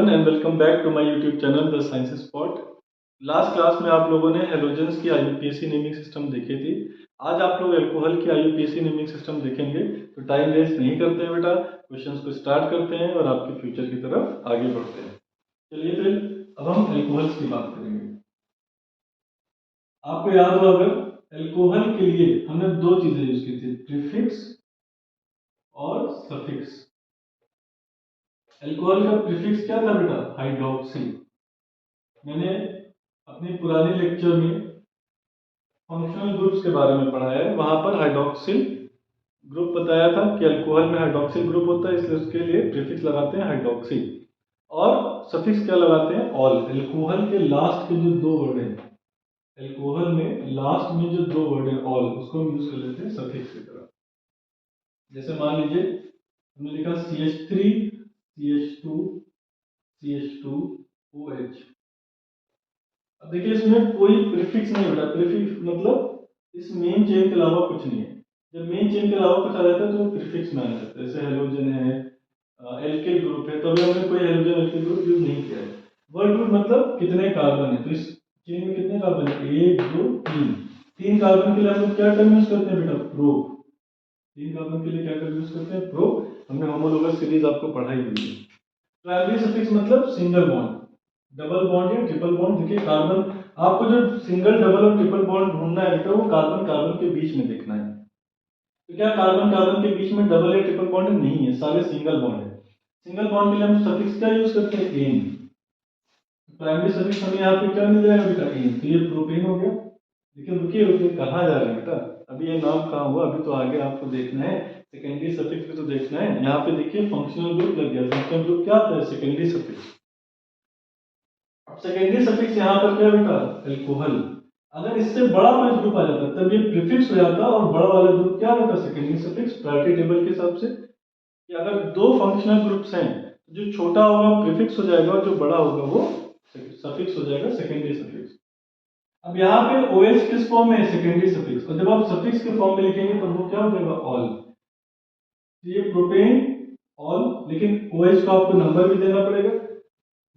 Everyone and welcome back to my YouTube channel the science spot. Last class में आप लोगों ने halogens की आईयूपीएसी नेमिंग सिस्टम देखी थी। आज आप लोग अल्कोहल की आईयूपीएसी नेमिंग सिस्टम देखेंगे। तो टाइम वेस्ट नहीं करते हैं बेटा, क्वेश्चंस को स्टार्ट करते हैं और आपके फ्यूचर की तरफ आगे बढ़ते हैं। चलिए फिर अब हम अल्कोहल्स की बात करेंगे। आपको याद हो अगर अल्कोहल के लिए हमने दो चीजें यूज की थी, प्रीफिक्स और सफिक्स। अल्कोहल का प्रीफिक्स क्या था बेटा? हाइड्रोक्सी। मैंने अपने पुराने लेक्चर में फंक्शनल ग्रुप्स के बारे में पढ़ा है, वहां पर हाइड्रोक्सिल ग्रुप बताया था कि अल्कोहल में हाइड्रोक्सिल ग्रुप होता है, इसलिए उसके लिए प्रीफिक्स लगाते हैं हाइड्रोक्सी। और सफिक्स क्या लगाते हैं? ऑल। अल्कोहल के लास्ट के जो दो वर्ड हैं, अल्कोहल में लास्ट में जो दो वर्ड है ऑल, उसको हम यूज कर लेते हैं सफिक्स की तरह। जैसे मान लीजिए हमने लिखा CH3 CH2 CH2OH। अब देखिए इसमें कोई प्रीफिक्स नहीं बेटा। प्रीफिक्स मतलब इस मेन चेन के अलावा कुछ नहीं है। जब मेन चेन के अलावा कुछ आ जाता है तो वो प्रीफिक्स में आ जाता है। जैसे हेलोजन है, एल्किल ग्रुप है, तो अभी हमने कोई हेलोजन एल्किल ग्रुप यूज नहीं किया है। वर्ड ग्रुप मतलब कितने कार्बन है, तो इस चेन में कितने कार्बन है? 1 2 3। 3 कार्बन के लिए हम लोग क्या टर्म यूज करते हैं बेटा? प्रो। 3 कार्बन के लिए क्या टर्म यूज करते हैं? प्रो। हमने होमोलोगस सीरीज आपको पढ़ाई हुई है। प्राइमरी सफिक्स मतलब सिंगल बॉन्ड, डबल बॉन्ड या ट्रिपल बॉन्ड। देखिए कार्बन, आपको जो सिंगल डबल और ट्रिपल बॉन्ड ढूंढना है बेटा, वो कार्बन कार्बन के बीच में देखना है। तो क्या कार्बन कार्बन के बीच में डबल या ट्रिपल बॉन्ड नहीं है, सारे सिंगल बॉन्ड है। सिंगल बॉन्ड के लिए हम सफिक्स क्या यूज करते हैं? एन। प्राइमरी सफिक्स हमें यहाँ पे क्या मिल जाएगा बेटा? एन। तो ये प्रोपेन हो गया। लेकिन रुकिए रुकिए, कहाँ जा रहे हैं बेटा? अभी ये नाम कहाँ हुआ? अभी तो आगे आपको देखना है, सेकेंडरी सफिक्स भी तो देखना है। यहाँ पे देखिए फंक्शनल ग्रुप लग गया। फंक्शनल ग्रुप क्या होता है? Secondary suffix. अब सेकेंडरी सफिक्स यहाँ पर क्या बेटा? अल्कोहल। अगर इससे बड़ा कोई ग्रुप आ जाता तब ये प्रीफिक्स हो जाता, और बड़ा वाला ग्रुप क्या होता? Secondary suffix. प्रायोरिटी टेबल के हिसाब से कि अगर दो फंक्शनल ग्रुप्स हैं, जो छोटा होगा प्रीफिक्स हो जाएगा और जो बड़ा होगा वो सफिक्स हो जाएगा, सेकेंडरी सफिक्स। अब यहाँ पे OH किस फॉर्म में है? Secondary suffix. और जब आप सफिक्स के फॉर्म में लिखेंगे तो वो क्या हो जाएगा? ऑल। ये प्रोपेन ऑल, लेकिन OH को आपको नंबर भी देना पड़ेगा।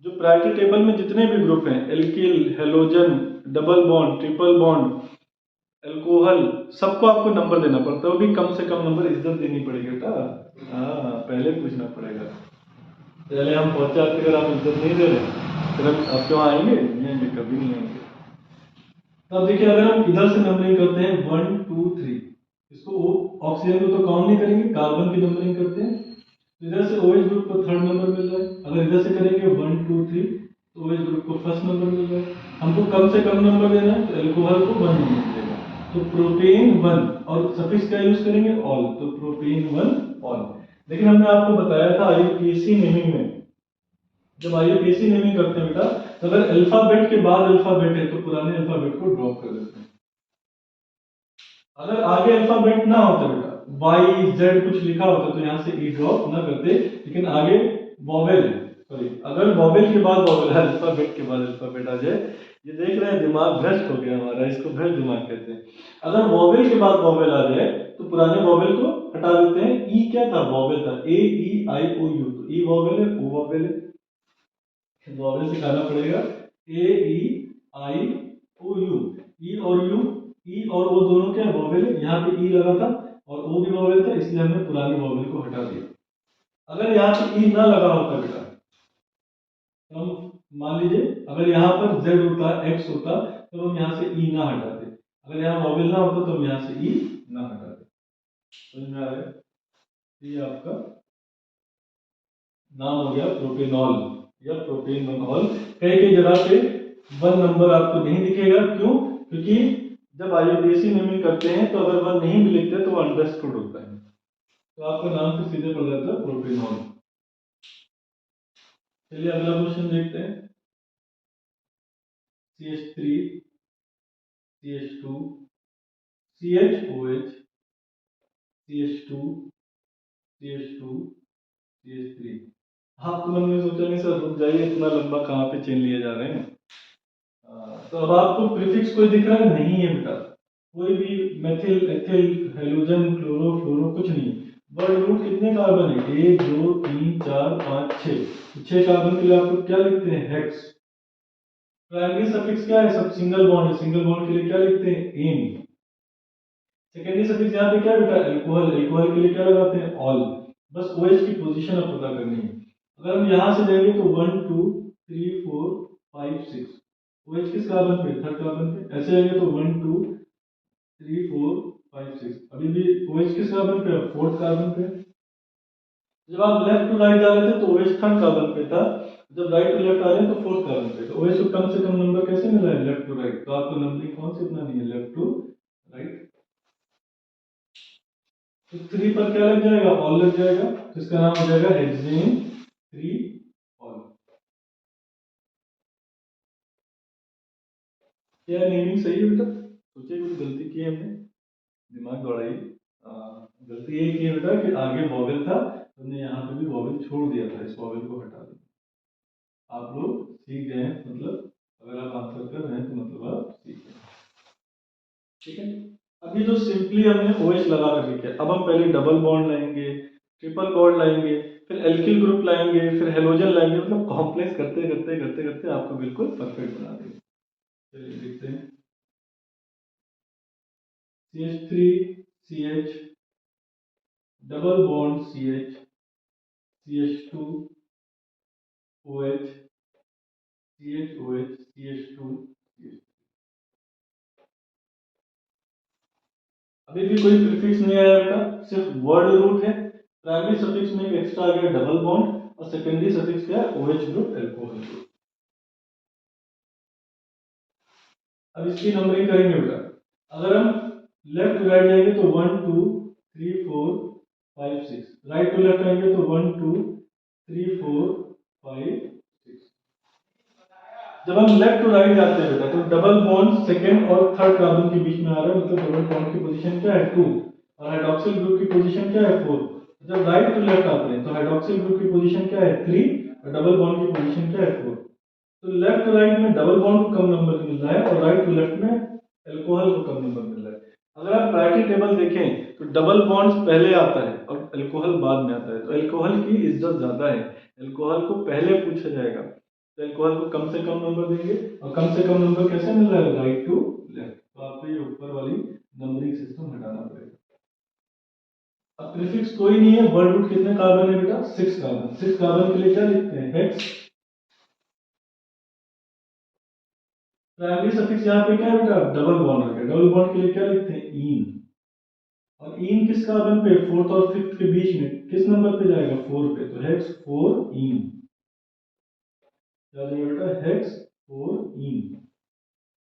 जो प्रायोरिटी टेबल में जितने भी ग्रुप हैं, alkyl, halogen, double bond, triple bond, alcohol, सबको आपको नंबर देना पड़ता है। वो भी कम से कम नंबर, इज्जत देनी पड़ेगी बेटा। हाँ, पहले पूछना पड़ेगा। पहले हम पहुंचे आपके, अगर आप इज्जत नहीं दे रहे फिर आप क्यों आएंगे? नहीं आएंगे, कभी नहीं आएंगे। तो अब देखिए, अगर हम इधर से नंबरिंग करते हैं 1 2 3, इसको ऑक्सीजन को तो काउंट नहीं करेंगे, कार्बन की नंबरिंग करते हैं। इधर से OH ग्रुप को थर्ड नंबर मिल रहा है। अगर इधर से करेंगे 1 2 3, तो OH ग्रुप को फर्स्ट नंबर मिल रहा है। हमको कम से कम नंबर देना है, तो अल्कोहल को 1 नंबर मिलेगा। तो प्रोपेन 1, और सफिक्स क्या यूज करेंगे? ऑल। तो प्रोपेन 1 ऑल। लेकिन हमने आपको बताया था आईयूपीएसी नेमिंग में, जब आईयूपीएसी नेमिंग करते हैं बेटा, तो अगर अल्फाबेट के बाद अल्फाबेट है तो पुराने अल्फाबेट को ड्रॉप कर देते हैं। अगर आगे अल्फाबेट ना होता बेटा, वाई जेड कुछ लिखा होता, तो यहाँ से ई ड्रॉप ना करते। लेकिन आगे वॉवेल, सॉरी, अगर वॉवेल के बाद वॉवेल है, अल्फाबेट के बाद अल्फाबेट आ जाए, ये देख रहे हैं दिमाग भ्रष्ट हो गया हमारा, इसको भ्रष्ट दिमाग कहते हैं। अगर वॉवेल के बाद वॉवेल आ जाए तो पुराने वॉवेल को हटा देते हैं। ई क्या था? वॉवेल था, AEIOU। तो ई वॉवेल है, ओ वॉवेल है, वॉवेल सिखाना पड़ेगा। AEIOU। ई और यू, ई और ओ दोनों क्या वॉवेल है? यहाँ पे ई लगा था और ओ भी वॉवेल था, इसलिए हमने पुराने वॉवेल को हटा दिया। अगर यहाँ पे ई ना लगा होता बेटा, तो हम मान लीजिए अगर यहाँ पर जेड होता, एक्स होता, तो हम यहाँ से ई ना हटाते। अगर यहाँ वॉवेल ना होता तो हम यहाँ से ई ना हटाते। समझ में आ रहा है? ये आपका नाम हो गया प्रोपेनॉल या प्रोपेनॉल। कई कई जगह पे 1 नंबर आपको नहीं दिखेगा, क्यों? क्योंकि जब आईयूपीएसी नेमिंग करते हैं तो अगर 1 नहीं भी लिखते तो अंडरस्टूड होता है, तो आपका नाम से सीधे पड़ जाता है प्रोपेनॉल। चलिए अगला क्वेश्चन देखते हैं। CH3 CH2 CHOH CH2 CH2 CH3। आपके मन में सोचा नहीं सर रुक जाइए, इतना लंबा कहाँ पे चेन लिए जा रहे हैं? तो अब आपको प्रीफिक्स कोई दिख रहा है? नहीं है बेटा, कोई भी मेथिल, एथिल, हेलोजन, क्लोरो, फ्लोरो कुछ नहीं। वर्ड रूट कितने कार्बन है? 1 2 3 4 5 6। 6 कार्बन के लिए आपको क्या लिखते हैं? हेक्स। प्राइमरी सफिक्स क्या है? सब सिंगल बॉन्ड है, सिंगल बॉन्ड के लिए क्या लिखते हैं? एन। सेकेंडरी सफिक्स यहाँ पे क्या है बेटा? अल्कोहल। अल्कोहल के लिए क्या लगाते हैं? ऑल। बस OH की पोजीशन अब पता करनी है। अगर हम यहाँ से जाएंगे तो 1 2 3 4 5 6। OH किस कार्बन पे? थर्ड कार्बन पे। ऐसे जाएंगे तो 1 2 3 4 5 6। अभी भी OH किस कार्बन पे? फोर्थ कार्बन पे। जब आप लेफ्ट टू राइट जा रहे थे तो OH थर्ड कार्बन पे था, जब राइट टू लेफ्ट आ रहे हैं तो फोर्थ कार्बन पे। तो OH को कम से कम नंबर कैसे मिल रहा है? Left to right. तो आपको नंबरिंग कौन से इतना नहीं है? Left to right. तो 3 पर क्या लग जाएगा? ऑल लग जाएगा, तो इसका नाम हो जाएगा हेक्सेन 3 ऑल। क्या नेमिंग सही है बेटा? सोचिए कुछ गलती की है हमने? दिमाग दौड़ाइए। गलती ये की है बेटा कि आगे वॉवेल था, हमने यहाँ पे भी वॉवेल छोड़ दिया था, इस वॉवेल को हटा दिया। आप लोग सीख गए हैं, मतलब अगर आप आंसर कर रहे हैं तो मतलब आप सीख गए। ठीक है। अभी तो सिंपली हमने OH लगा कर लिया। अब हम पहले डबल बॉन्ड लाएंगे, ट्रिपल बॉन्ड लाएंगे, फिर एल्किल ग्रुप लाएंगे, फिर हेलोजन लाएंगे, मतलब कॉम्प्लेक्स करते करते करते करते आपको बिल्कुल परफेक्ट बना देंगे। चलिए देखते हैं। CH3 CH, double bond CH, CH2 OH, CHOH, CH2 CH। अभी भी कोई प्रीफिक्स नहीं आया बेटा, सिर्फ वर्ड रूट है। प्राइमरी सफिक्स में एक एक्स्ट्रा आ गया डबल बॉन्ड, और सेकेंडरी सफिक्स क्या है? OH group, alcohol group. अब इसकी नंबरिंग करेंगे बेटा। अगर हम लेफ्ट टू राइट जाएंगे तो 1 2 3 4 5 6। राइट टू लेफ्ट आएंगे तो 1 2 3 4 5 6। जब हम लेफ्ट टू राइट जाते हैं बेटा तो डबल बॉन्ड सेकंड और थर्ड कार्बन के बीच में आ रहा है, मतलब डबल बॉन्ड की पोजीशन क्या है? 2। और हाइड्रोक्सिल ग्रुप की पोजीशन क्या है? 4। जब राइट टू लेफ्ट आते हैं तो हाइड्रोक्सिल ग्रुप की पोजीशन क्या है? 3। और डबल बॉन्ड की पोजीशन क्या है? 4। तो लेफ्ट टू राइट में डबल बॉन्ड को कम नंबर मिल रहा है, और राइट टू लेफ्ट में अल्कोहल को कम नंबर मिल रहा है। अगर आप प्रायोरिटी टेबल देखें तो डबल बॉन्ड्स पहले आता है और अल्कोहल बाद में आता है, तो अल्कोहल की इज्जत ज्यादा है, अल्कोहल को पहले पूछा जाएगा, तो अल्कोहल को कम से कम नंबर देंगे। और कम से कम नंबर कैसे मिल रहा है? Right to left. तो आपको ये ऊपर वाली नंबरिंग सिस्टम हटाना पड़ेगा। अब प्रीफिक्स कोई नहीं है, वर्ड रूट कितने कार्बन है बेटा? 6 कार्बन। 6 कार्बन के लिए क्या लिखते हैं? हेक्स। प्राइमरी सफिक्स यहाँ पे क्या है बेटा? डबल बॉन्ड आ गया। डबल बॉन्ड के लिए क्या लिखते हैं? ईन। और ईन किस कार्बन पे? फोर्थ और फिफ्थ के बीच में, किस नंबर पे जाएगा? 4 पे। तो हेक्स 4 ईन। क्या हो जाएगा बेटा? हेक्स 4 ईन।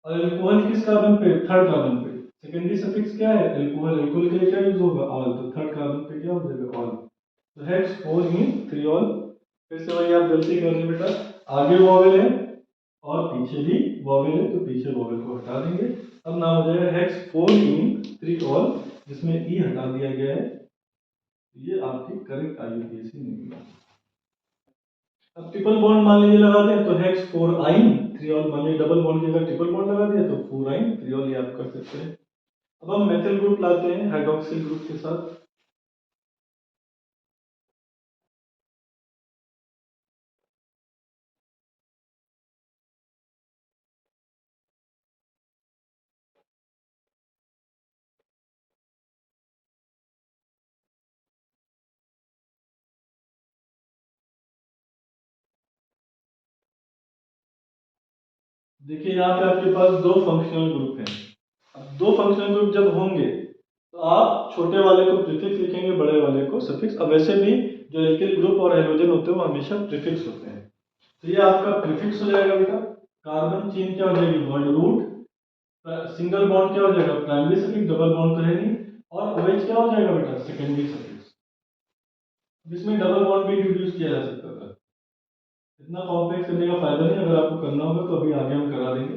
और अल्कोहल किस कार्बन पे? थर्ड कार्बन पे। सेकेंडरी सफिक्स क्या है? अल्कोहल। अल्कोहल के लिए क्या यूज होगा? ऑल। तो थर्ड कार्बन पे क्या हो जाएगा? ऑल। तो हेक्स 4 ईन 3 ऑल। फिर से वही आप गलती कर रहे हैं बेटा, आगे वॉवेल है और पीछे भी वॉवेल है, तो पीछे वॉवेल को हटा देंगे। अब नाम हो जाएगा हेक्स 4 इन 3 ऑल, जिसमें ई हटा दिया गया है। ये आपकी करेक्ट IUPAC नहीं है। अब ट्रिपल बॉन्ड मान लीजिए लगाते हैं तो हेक्स 4 आइन 3 ऑल। मान लीजिए डबल बॉन्ड की अगर ट्रिपल बॉन्ड लगा दिया तो 4 आइन 3 ऑल, ये आप कर सकते हैं। अब हम मेथिल ग्रुप लाते हैं हाइड्रोक्सिल ग्रुप के साथ। देखिए यहाँ पे आपके पास दो फंक्शनल ग्रुप हैं। अब दो फंक्शनल ग्रुप जब होंगे तो आप छोटे वाले को प्रीफिक्स लिखेंगे, बड़े वाले को सफिक्स। अब वैसे भी जो एल्किल ग्रुप और हेलोजन होते हैं वो हमेशा प्रीफिक्स होते हैं, तो ये आपका प्रीफिक्स हो जाएगा बेटा। कार्बन चेन क्या हो जाएगी? Word root. सिंगल बॉन्ड क्या हो जाएगा? Primary suffix. डबल बॉन्ड तो है नहीं। और OH क्या हो जाएगा बेटा? Secondary suffix. इसमें डबल बॉन्ड भी इंट्रोड्यूस किया जा सकता था, इतना कॉम्प्लेक्स करने का फायदा नहीं। अगर आपको करना होगा तो अभी आगे हम करा देंगे।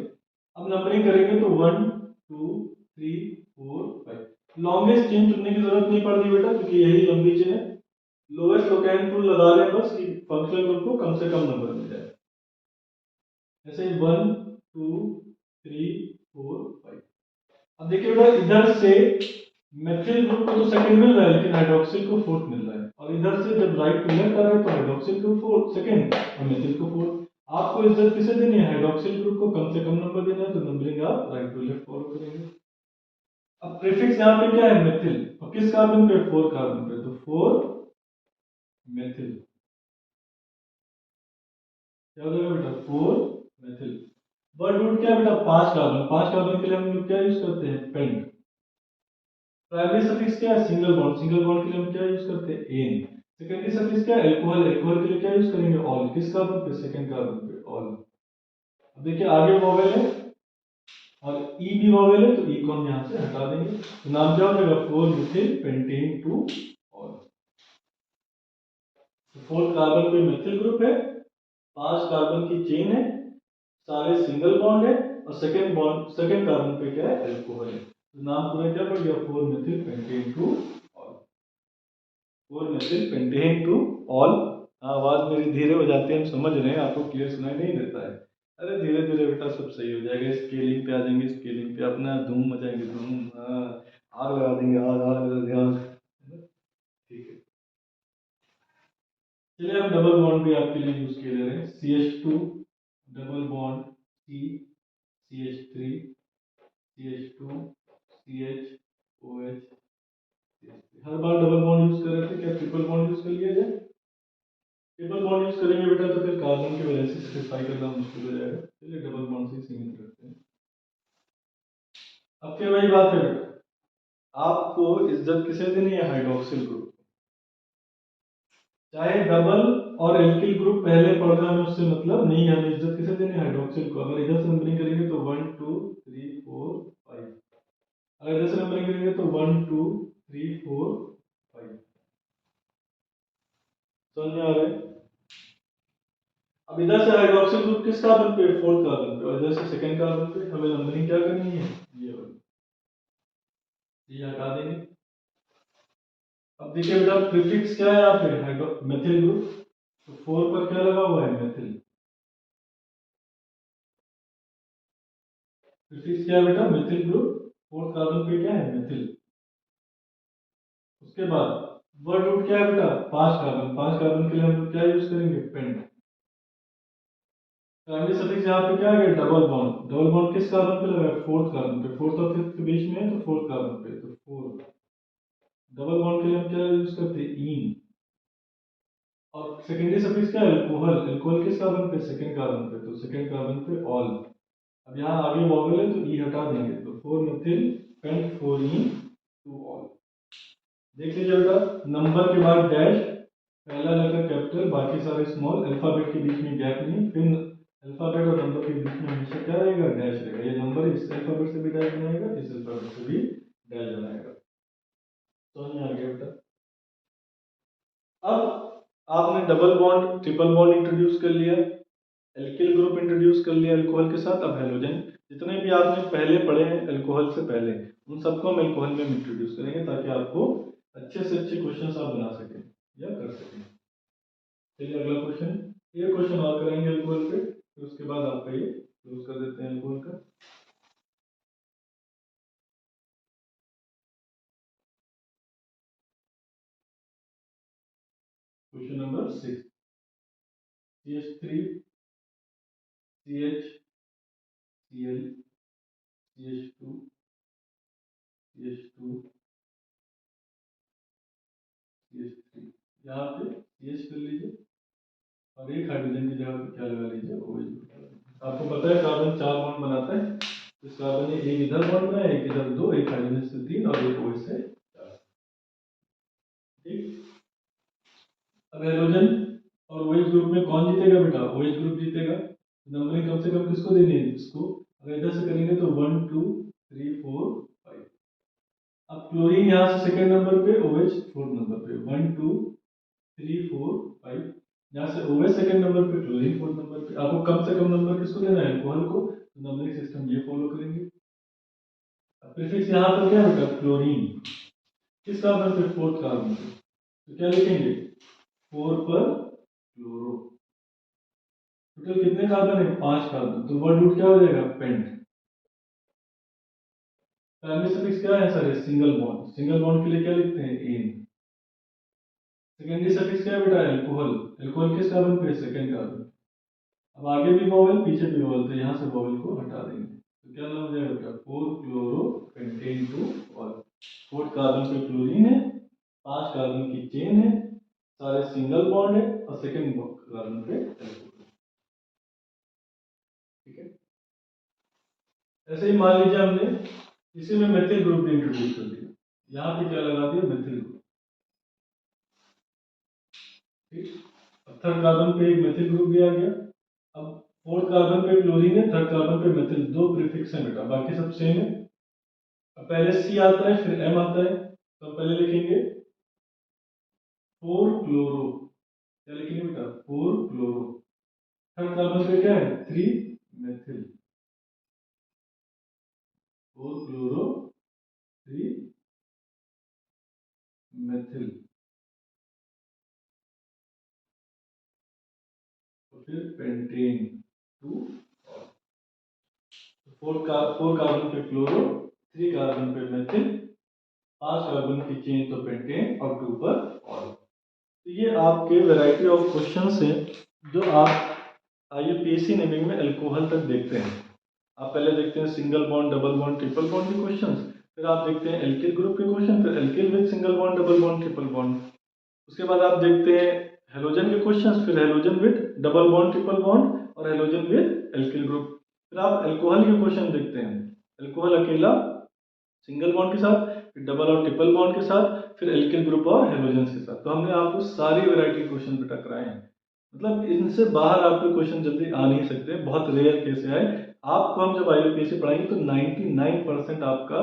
अब नंबरिंग करेंगे तो 1 2 3 4 5। लॉन्गेस्ट चेन चुनने की जरूरत नहीं पड़ती बेटा, क्योंकि यही लंबी चेन है। लोएस्ट लोकेन टूल लगा लें बस कि फंक्शनल ग्रुप को कम से कम नंबर मिल जाए। ऐसे 1 2 3 4 5। अब देखिए बेटा, इधर से मेथिल ग्रुप को तो सेकंड मिल रहा है, लेकिन हाइड्रोक्सिल को फोर्थ मिल रहा है। और इधर से जब राइट टू लेफ्ट कर रहे हैं तो हाइड्रोक्सिल को फोर्थ सेकंड और मेथिल को फोर्थ। आपको इज्जत किसे देनी है? हाइड्रोक्सिल ग्रुप को कम से कम नंबर देना है, तो नंबरिंग आप राइट टू लेफ्ट फॉलो करेंगे। अब प्रीफिक्स यहाँ पे क्या है? मेथिल। और किस कार्बन पे? 4 कार्बन पे, तो 4 मेथिल। क्या हो जाएगा बेटा? 4 मेथिल। वर्ड रूट क्या है बेटा? 5 कार्बन। 5 कार्बन के लिए हम लोग क्या यूज करते हैं? पेंट। प्राइमरी सफिक्स क्या है? Single bond. सिंगल बॉन्ड के लिए हम क्या यूज करते हैं? एन। सेकेंडरी सफिक्स क्या है? एल्कोहल। एल्कोहल के लिए क्या यूज करेंगे? ऑल। किस कार्बन पे? सेकंड कार्बन पे, ऑल। अब देखिए आगे वोवेल है और ई भी वोवेल है, तो ई को हम यहां से हटा देंगे, तो नाम क्या हो जाएगा? 4 Mithil pentane two all. Fourth carbon पे मेथिल ग्रुप है, 5 कार्बन की चेन है, सारे सिंगल बॉन्ड है, और सेकंड बॉन्ड सेकंड कार्बन पे क्या है? एल्कोहल है, तो नाम पूरा क्या पड़ गया? 4 Mithil pentane two all. 4 Mithil pentane two all. आवाज मेरी धीरे हो जाती है, हम समझ रहे हैं, आपको क्लियर सुनाई नहीं देता है। अरे धीरे धीरे बेटा सब सही हो जाएगा। स्केलिंग पे आ जाएंगे, स्केलिंग पे अपना धूम मचाएंगे, धूम। हाँ, आग लगा देंगे, आग आग आग आग। ठीक है, चलिए हम डबल बॉन्ड भी आपके लिए यूज किए जा रहे हैं। CH2 double bond C, CH3 CH2 CH OH। हर बार डबल बॉन्ड यूज कर रहे थे, क्या ट्रिपल बॉन्ड यूज कर लिया जाए? ट्रिपल बॉन्ड यूज करेंगे बेटा तो फिर कार्बन की वजह से स्पेसिफाई करना मुश्किल हो जाएगा, चलिए डबल बॉन्ड से सीमित रखते हैं। अब फिर वही बात है बेटा, आपको इज्जत किसे देनी है? Hydroxyl group. चाहे डबल और एल्किल ग्रुप पहले पढ़ रहे हैं उससे मतलब नहीं है, हमें इज्जत किसे देनी है? हाइड्रोक्सिल को। अगर इधर से नंबरिंग करेंगे तो 1 2 3 4 5, अगर इधर से नंबरिंग करेंगे तो 1 2 3 4 5। समझ में आ रहा है? अब इधर से हाइड्रोक्सिल ग्रुप किस कार्बन पे? फोर्थ कार्बन पे, और इधर से सेकंड कार्बन पे। हमें नंबरिंग क्या करनी है? ये वाली, ये हटा देंगे। अब देखिए बेटा प्रीफिक्स क्या है यहाँ पे? हाइड्रो मेथिल ग्रुप, तो 4 पर क्या लगा हुआ है? मेथिल। प्रीफिक्स क्या है बेटा? मेथिल ग्रुप, फोर्थ कार्बन पे क्या है? मेथिल। उसके बाद वर्ड रूट क्या है बेटा? 5 कार्बन। 5 कार्बन के लिए हम लोग क्या यूज करेंगे? पेंट। प्राइमरी सफिक्स यहाँ पे क्या है? Double bond. डबल बॉन्ड किस कार्बन पे लगा है? फोर्थ कार्बन पे। फोर्थ और फिफ्थ के बीच में है, तो फोर्थ कार्बन पे, तो 4। डबल बॉन्ड के लिए हम क्या यूज करते हैं? इन। और सेकेंडरी सफिक्स क्या है? अल्कोहल। अल्कोहल किस कार्बन पे? सेकंड कार्बन पे, तो सेकंड कार्बन पे ऑल। अब यहाँ आगे वॉवेल है तो ई हटा देंगे, तो 4 methyl pent 4 en two ol. देख लीजिए बेटा, नंबर के बाद डैश, पहला लेटर कैपिटल, बाकी सारे स्मॉल। अल्फाबेट के बीच में गैप नहीं, फिर अल्फाबेट और नंबर के बीच में हमेशा क्या रहेगा? डैश रहेगा। ये नंबर इस अल्फाबेट से भी डैश बनाएगा, इस अल्फाबेट से भी डैश बनाएगा। समझ में आ गया बेटा? अब आपने double bond triple bond introduce कर लिया, एल्किल ग्रुप इंट्रोड्यूस कर लिया अल्कोहल के साथ। अब हेलोजन, जितने भी आपने पहले पढ़े हैं अल्कोहल से पहले, उन सबको हम अल्कोहल में इंट्रोड्यूस करेंगे, ताकि आपको अच्छे से अच्छे क्वेश्चन आप बना सकें या कर सकें। चलिए अगला क्वेश्चन, ये क्वेश्चन और करेंगे अल्कोहल पे, फिर उसके बाद आपका ये क्लोज कर देते हैं अल्कोहल का। Question number 6, CH3 CH Cl CH2 CH2 CH3, यहाँ पे CH कर लीजिए और एक हाइड्रोजन की जगह पे क्या लगा लीजिए? OH। आपको पता है कार्बन 4 बॉन्ड बनाता है, इस कार्बन ने एक इधर बॉन्ड बनाया, एक इधर 2, एक हाइड्रोजन से 3 और एक OH से 4। ठीक। अब हेलोजन और OH ग्रुप में कौन जीतेगा बेटा? OH ग्रुप जीतेगा। नंबरिंग कम से कम किसको देनी है? इसको। अगर इधर से करेंगे तो 1 2 3 4 5। अब क्लोरीन यहाँ से सेकंड नंबर पे, OH फोर्थ नंबर पे, 1 2 3 4 5। यहाँ से OH सेकंड नंबर पे, क्लोरीन फोर्थ नंबर पे। आपको कम से कम नंबर किसको देना है? अल्कोहल को, तो नंबरिंग सिस्टम ये फॉलो करेंगे। प्रीफिक्स यहाँ पर क्या होगा? क्लोरीन। किस कार्बन पे? फोर्थ कार्बन पे, तो क्या लिखेंगे? 4 पर क्लोरो। टोटल कितने कार्बन है? 5 कार्बन, तो वर्ड रूट क्या हो जाएगा? पेंट। प्राइमरी सफिक्स क्या है sir? Single bond. Single bond के लिए क्या लिखते हैं? एन। सेकेंडरी सफिक्स क्या है बेटा? एल्कोहल। एल्कोहल किस कार्बन पे? Second carbon. अब आगे भी वॉवेल पीछे भी वॉवेल, तो यहाँ से वॉवेल को हटा देंगे, तो क्या नाम हो जाएगा बेटा? 4 क्लोरोपेंटेन टू और 4 कार्बन पे क्लोरीन है, 5 कार्बन की चेन है, सारे सिंगल बॉन्ड है और सेकेंड कार्बन पे एल्कोहल। ठीक है। ऐसे ही मान लीजिए हमने इसी में मेथिल ग्रुप भी इंट्रोड्यूस कर दिया, यहाँ पे क्या लगा दिया? Methyl group. ठीक। अब थर्ड कार्बन पे एक मेथिल ग्रुप भी आ गया। अब फोर्थ कार्बन पे क्लोरीन है, थर्ड कार्बन पे मेथिल, दो प्रीफिक्स है बेटा, बाकी सब सेम है। अब पहले सी आता है फिर एम आता है, तो हम पहले लिखेंगे 4 क्लोरो। क्या लिखेंगे बेटा? 4 क्लोरो। थर्ड कार्बन पे क्या है? 3 मेथिल। 4 chloro 3 methyl. तो फिर पेंटेन 2। 4 कार्बन पे क्लोरो, 3 कार्बन पे मेथिल, 5 कार्बन की चेन तो पेंटेन और 2 पर ऑल। तो ये आपके वैरायटी ऑफ क्वेश्चंस हैं जो आप IUPAC नेमिंग में अल्कोहल तक देखते हैं। आप पहले देखते हैं single bond, double bond, triple bond के क्वेश्चंस, फिर आप देखते हैं एल्किल ग्रुप के क्वेश्चन, फिर alkyl with single bond, double bond, triple bond. उसके बाद आप देखते हैं हेलोजन के क्वेश्चंस, फिर halogen with double bond, triple bond और हेलोजन विद एल्किल ग्रुप। फिर आप अल्कोहल के क्वेश्चन देखते हैं, अल्कोहल अकेला सिंगल बॉन्ड के साथ, फिर डबल और ट्रिपल बॉन्ड के साथ, फिर एल्किल ग्रुप और हेलोजेंस के साथ। तो हमने आपको सारी वैरायटी क्वेश्चन बेटा कराए हैं, मतलब इनसे बाहर आपके क्वेश्चन जल्दी आ नहीं सकते, बहुत रेयर केस आए। आपको हम जब IUPAC पढ़ाएंगे तो 99% आपका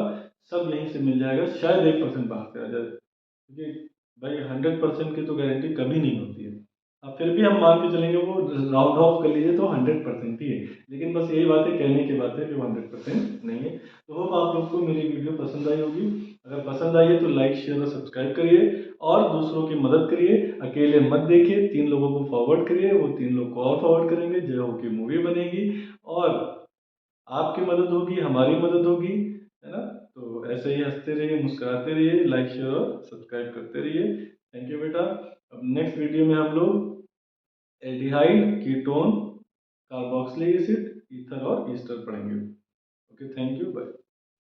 सब यहीं से मिल जाएगा, शायद 1% बाहर से आ जाए, क्योंकि भाई 100% की तो गारंटी कभी नहीं होती है। अब फिर भी हम मान के चलेंगे, वो राउंड ऑफ कर लीजिए तो 100% ही है, लेकिन बस यही बात है, कहने की बात है कि वो 100% नहीं है। तो होप आप लोग को मेरी वीडियो पसंद आई होगी। अगर पसंद आई है तो लाइक, शेयर और सब्सक्राइब करिए और दूसरों की मदद करिए। अकेले मत देखिए, 3 लोगों को फॉरवर्ड करिए, वो 3 लोग को और फॉरवर्ड करेंगे, जय हो की मूवी बनेगी और आपकी मदद होगी, हमारी मदद होगी, है ना? तो ऐसे ही हंसते रहिए, मुस्कुराते रहिए, लाइक, शेयर और सब्सक्राइब करते रहिए। थैंक यू बेटा। अब नेक्स्ट वीडियो में हम लोग aldehyde, ketone, carboxylic acid, ether और ईस्टर पढ़ेंगे। Okay, thank you, bye.